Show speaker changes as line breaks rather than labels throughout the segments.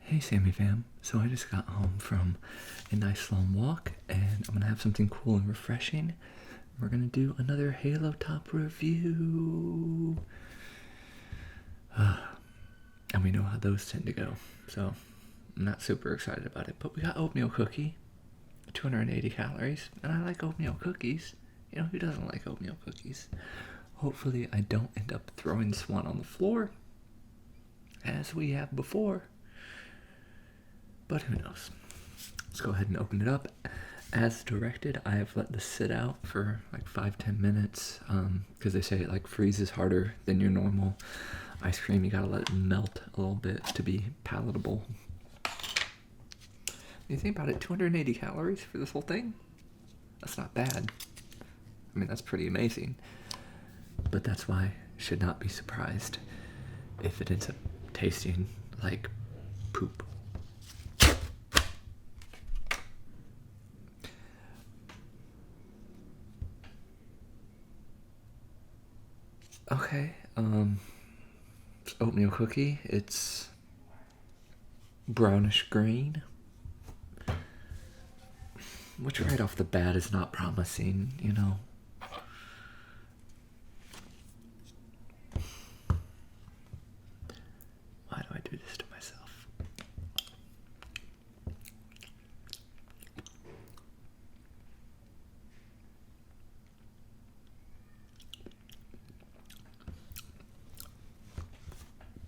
Hey Sammy fam, so I just got home from a nice long walk and I'm gonna have something cool and refreshing. We're gonna do another Halo Top review. And we know how those tend to go, so I'm not super excited about it. But we got oatmeal cookie, 280 calories, and I like oatmeal cookies. You know, who doesn't like oatmeal cookies? Hopefully I don't end up throwing this one on the floor, as we have before. But who knows? Let's go ahead and open it up. As directed, I have let this sit out for like 5-10 minutes because they say it like freezes harder than your normal ice cream. You gotta let it melt a little bit to be palatable. You think about it, 280 calories for this whole thing? That's not bad. I mean, that's pretty amazing. But that's why I should not be surprised if it ends up tasting like poop. Okay, it's oatmeal cookie. It's brownish green, which right off the bat is not promising, you know. Why do I do this to myself?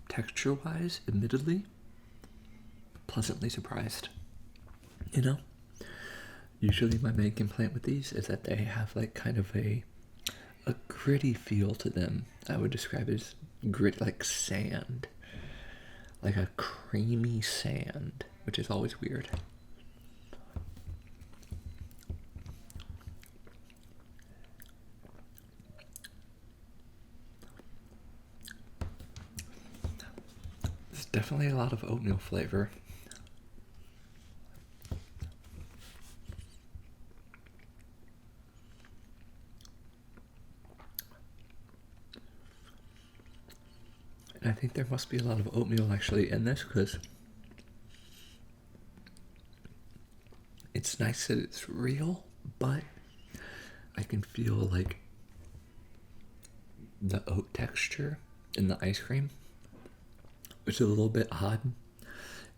Texture-wise, admittedly, pleasantly surprised. You know, usually my main complaint with these is that they have like kind of a gritty feel to them. I would describe it as grit, like sand, like a creamy sand, which is always weird. There's definitely a lot of oatmeal flavor. And I think there must be a lot of oatmeal actually in this because it's nice that it's real, but I can feel like the oat texture in the ice cream, which is a little bit odd.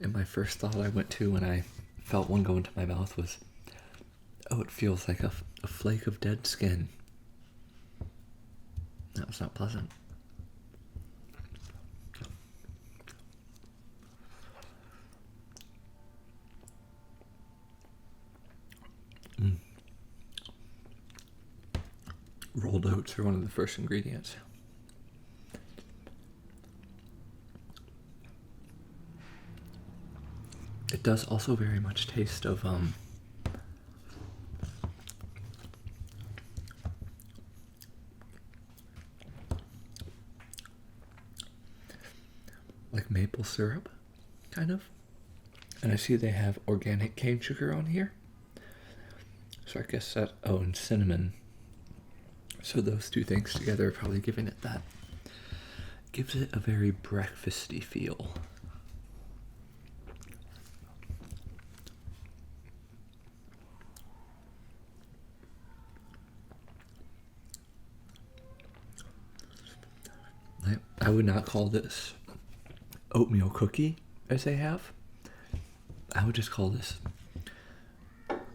And my first thought I went to when I felt one go into my mouth was, oh, it feels like a flake of dead skin. That was not pleasant. Rolled oats are one of the first ingredients. It does also very much taste of like maple syrup, kind of. And I see they have organic cane sugar on here. So I guess that, oh, and cinnamon. So those two things together are probably giving it that. Gives it a very breakfasty feel. I would not call this oatmeal cookie as they have. I would just call this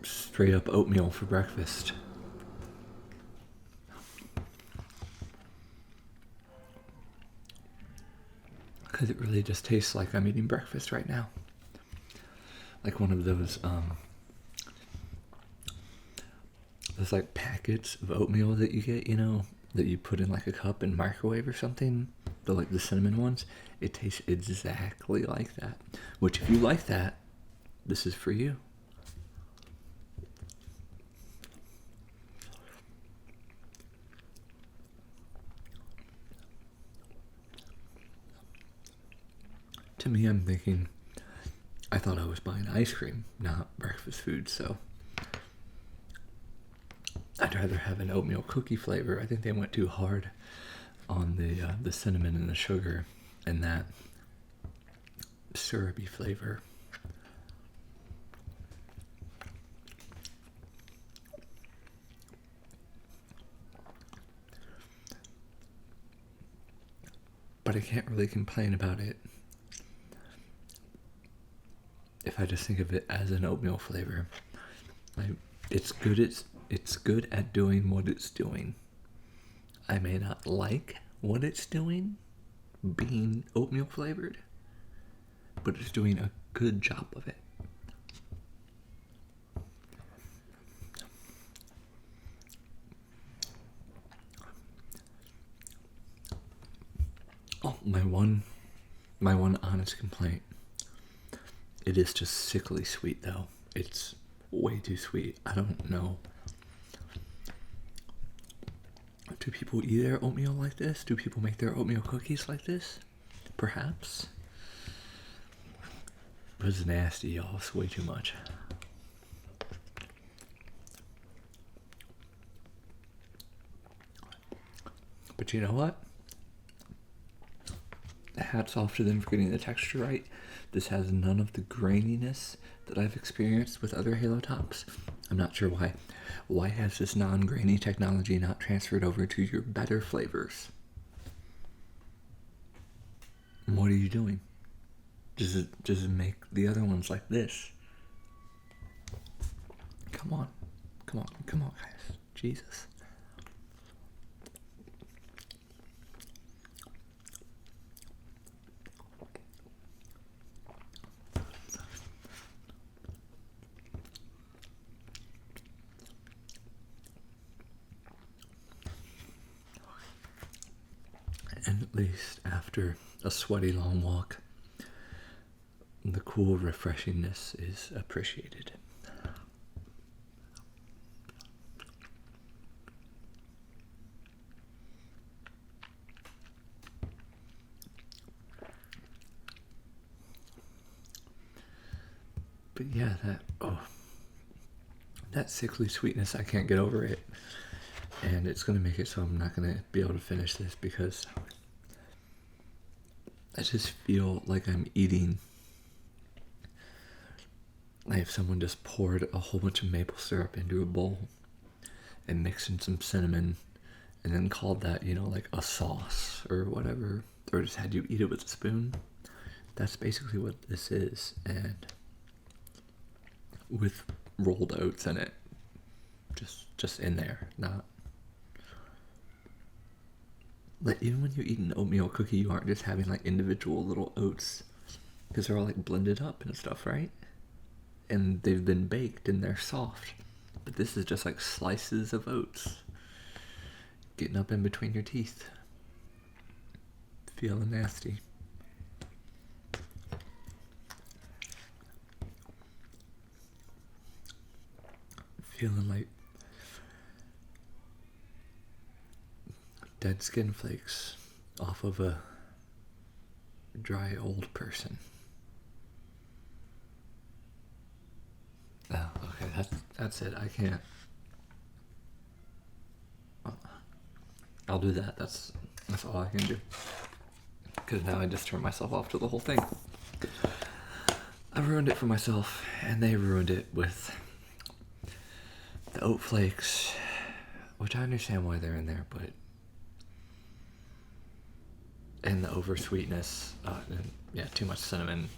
straight up oatmeal for breakfast. Because it really just tastes like I'm eating breakfast right now. Like one of those like packets of oatmeal that you get, you know, that you put in like a cup and microwave or something. The cinnamon ones. It tastes exactly like that. Which, if you like that, this is for you. To me, I'm thinking, I thought I was buying ice cream, not breakfast food, so I'd rather have an oatmeal cookie flavor. I think they went too hard on the cinnamon and the sugar and that. syrupy flavor. But I can't really complain about it if I just think of it as an oatmeal flavor. Like, it's good. It's good at doing what it's doing. I may not like what it's doing, being oatmeal flavored, but it's doing a good job of it. Oh, my one honest complaint. It is just sickly sweet, though. It's way too sweet. I don't know. Do people eat their oatmeal like this? Do people make their oatmeal cookies like this? Perhaps. But it's nasty, y'all. It's way too much. But you know what? Hats off to them for getting the texture right. This has none of the graininess that I've experienced with other Halo Tops. I'm not sure why. Why has this non-grainy technology not transferred over to your better flavors? What are you doing? Just make the other ones like this. Come on, guys. Jesus. And at least after a sweaty long walk, the cool refreshingness is appreciated. But yeah, that sickly sweetness, I can't get over it. And it's going to make it so I'm not going to be able to finish this because I just feel like I'm eating. Like if someone just poured a whole bunch of maple syrup into a bowl and mixed in some cinnamon and then called that, like a sauce or whatever, or just had you eat it with a spoon. That's basically what this is, and with rolled oats in it. Just in there, not like even when you eat an oatmeal cookie, you aren't just having like individual little oats because they're all like blended up and stuff, right? And they've been baked and they're soft. But this is just like slices of oats getting up in between your teeth. Feeling nasty. Feeling like dead skin flakes off of a dry old person. Oh, okay, that's it. I can't. I'll do that. That's all I can do. Because now I just turn myself off to the whole thing. I ruined it for myself, and they ruined it with the oat flakes, which I understand why they're in there, but and the over sweetness, and yeah, too much cinnamon.